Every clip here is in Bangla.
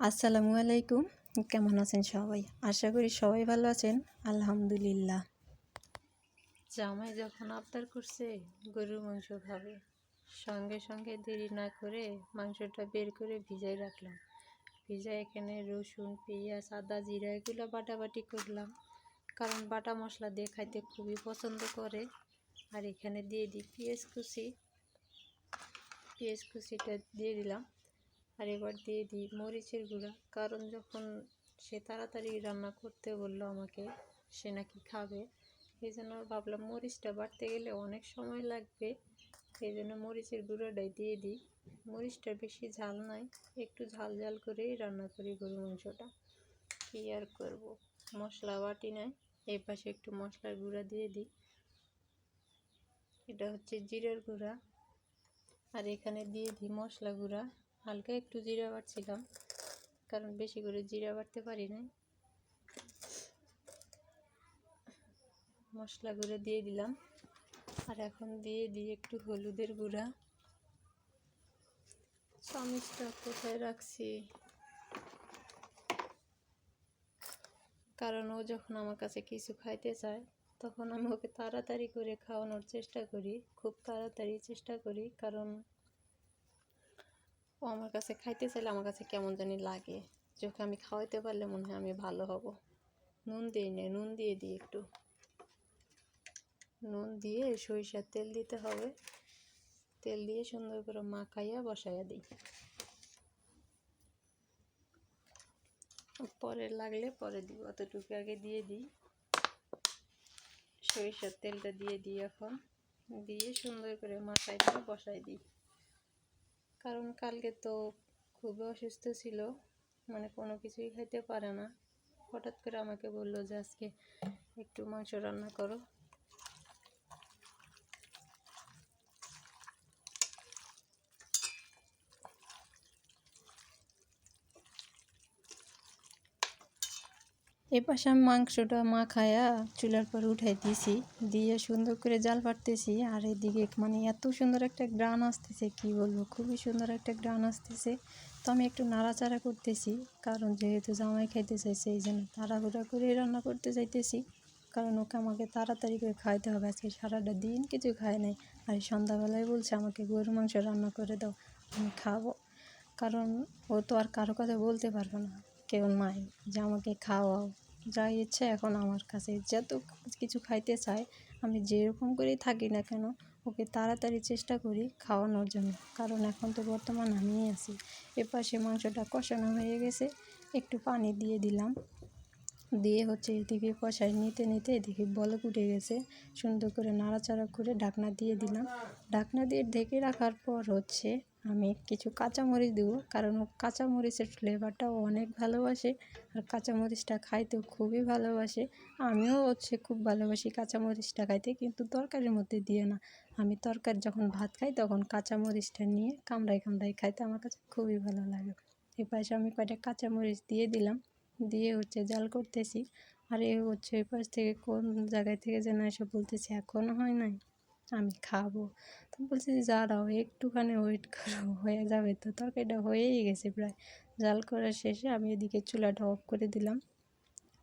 আসসালামু আলাইকুম। কেমন আছেন সবাই? আশা করি সবাই ভালো আছেন। আলহামদুলিল্লাহ। জামাই যখন আবদার করছে গরুর মাংস খাবে, সঙ্গে সঙ্গে দেরি না করে মাংসটা বের করে ভিজাই রাখলাম। ভিজাই এখানে রসুন, পেঁয়াজ, আদা, জিরা এগুলো বাটাবাটি করলাম, কারণ বাটা মশলা দিয়ে খাইতে খুবই পছন্দ করে। আর এখানে দিয়ে দিই পেঁয়াজ কুচিটা দিয়ে দিলাম। আর এবার দিয়ে দিই মরিচের গুঁড়া, কারণ যখন সে তাড়াতাড়ি রান্না করতে বললো আমাকে, সে নাকি খাবে, এই জন্য ভাবলাম মরিচটা বাটতে গেলে অনেক সময় লাগবে, এই জন্য মরিচের গুঁড়োটাই দিয়ে দিই। মরিচটা বেশি ঝাল নাই, একটু ঝাল ঝাল করেই রান্না করি গরু মাংসটা। কী আর করবো, মশলা বাটি নাই। এই পাশে একটু মশলার গুঁড়া দিয়ে দিই, এটা হচ্ছে জিরার গুঁড়া। আর এখানে দিয়ে দিই মশলা গুঁড়া, হালকা একটু জিরা বাটছিলাম, কারণ বেশি করে জিরা বাটতে পারি না। মশলা গুঁড়ো দিয়ে দিলাম। আর এখন দিয়ে দিই একটু হলুদের গুঁড়া। চামচটা কোথায় রাখছি, কারণ ও যখন আমার কাছে কিছু খাইতে চায় তখন আমি ওকে তাড়াতাড়ি করে খাওয়ানোর চেষ্টা করি, খুব তাড়াতাড়ি চেষ্টা করি, কারণ ও আমার কাছে খাইতে চাইলে আমার কাছে কেমন জানি লাগে, যে ওকে আমি খাওয়াইতে পারলে মনে হয় আমি ভালো হব। নুন দিই না, নুন দিয়ে দিই একটু। নুন দিয়ে সরিষার তেল দিতে হবে, তেল দিয়ে সুন্দর করে মাখাইয়া বসাইয়া দিই। পরে লাগলে পরে দিব, অতটুকু আগে দিয়ে দিই। সরিষার তেলটা দিয়ে দিই এখন, দিয়ে সুন্দর করে মাখাইয়া বসাই দিই। কারণ কালকে তো খুবই অসুস্থ ছিল, মানে কোনো কিছুই খাইতে পারে না। হঠাৎ করে আমাকে বললো যে আজকে একটু মাংস রান্না করো। এপাশে আমি মাংসটা মাখায়া চুলার পর উঠাই দিয়েছি, দিয়ে সুন্দর করে জাল পাড়তেছি। আর এদিকে মানে এত সুন্দর একটা গ্রান আসতেছে, কি বলবো, খুবই সুন্দর একটা গ্রান আসতেছে। তো আমি একটু নাড়াচাড়া করতেছি, কারণ যেহেতু জামাই খাইতে চাইছে এই জন্য তাড়াহুড়া করে রান্না করতে চাইতেছি, কারণ ওকে আমাকে তাড়াতাড়ি করে খাইতে হবে। আজকে সারাটা দিন কিছু খায় নাই, আর সন্ধ্যাবেলায় বলছে আমাকে গরু মাংস রান্না করে দাও, আমি খাবো। কারণ ও তো আর কারো কাছে বলতে পারবে না, কেউ নাই যে আমাকে খাওয়াও। যা ইচ্ছে এখন আমার কাছে যত কিছু খাইতে চায়, আমি যেরকম করেই থাকি না কেন ওকে তাড়াতাড়ি চেষ্টা করি খাওয়ানোর জন্য, কারণ এখন তো বর্তমান আমিই আছি। এপাশে মাংসটা কষানো হয়ে গেছে, একটু পানি দিয়ে দিলাম, দিয়ে হচ্ছে এদিকে কষাই নিতে নিতে এদিকে বলক উঠে গেছে। সুন্দর করে নাড়াচাড়া করে ঢাকনা দিয়ে দিলাম। ঢাকনা দিয়ে ঢেকে রাখার পর হচ্ছে আমি কিছু কাঁচামরিচ দেবো, কারণ ও কাঁচামরিচের ফ্লেভারটাও অনেক ভালোবাসে, আর কাঁচামরিচটা খাইতেও খুবই ভালোবাসে। আমিও হচ্ছে খুব ভালোবাসি কাঁচামরিচটা খাইতে, কিন্তু তরকারির মধ্যে দিয়ে না। আমি তরকারি যখন ভাত খাই তখন কাঁচামরিচটা নিয়ে কামড়াই কামড়াই খাইতে আমার কাছে খুবই ভালো লাগে। এ পাশে আমি কয়টা কাঁচামরিচ দিয়ে দিলাম, দিয়ে হচ্ছে জাল করতেছি। আর এ হচ্ছে ওই পাশ থেকে কোন জায়গায় থেকে যেন এসে বলতেছে এখনও হয় নাই, আমি খাবো। তো বলছি যে দাঁড়াও একটুখানি ওয়েট করো, হয়ে যাবে তো। তরকারিটা হয়েই গেছে প্রায়। জাল করা শেষে আমি এদিকে চুলাটা অফ করে দিলাম,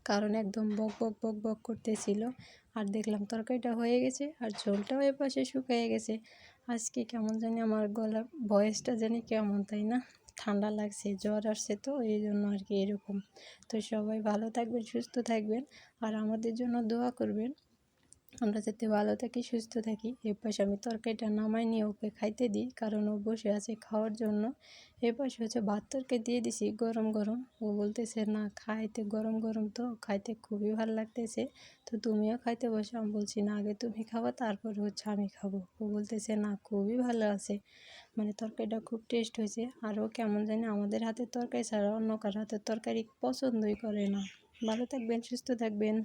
কারণ একদম বক বক বক বক করতেছিল। আর দেখলাম তরকারিটা হয়ে গেছে, আর ঝোলটাও এপাশে শুকিয়ে গেছে। আজকে কেমন জানি আমার গলা ভয়েসটা জানি কেমন, তাই না? ঠান্ডা লাগছে, জ্বর আসছে, তো এই জন্য আর কি এরকম। তো সবাই ভালো থাকবেন, সুস্থ থাকবেন, আর আমাদের জন্য দোয়া করবেন, আমরা যাতে ভালো থাকি, সুস্থ থাকি। এর পাশে আমি তরকারিটা নামাই নিয়ে ওকে খাইতে দিই, কারণ ও বসে আছে খাওয়ার জন্য। এর পাশে হচ্ছে ভাত তরকারি দিয়ে দিছি গরম গরম। ও বলতেছে না, খাইতে গরম গরম তো খাইতে খুবই ভালো লাগতেছে, তো তুমিও খাইতে বসো। আমি বলছি না, আগে তুমি খাবা তারপর হচ্ছে আমি খাবো। ও বলতেছে না, খুবই ভালো আছে, মানে তরকারিটা খুব টেস্ট হয়েছে। আর ও কেমন জানি আমাদের হাতের তরকারি ছাড়া অন্য কারো হাতের তরকারি পছন্দই করে না। ভালো থাকবেন, সুস্থ থাকবেন।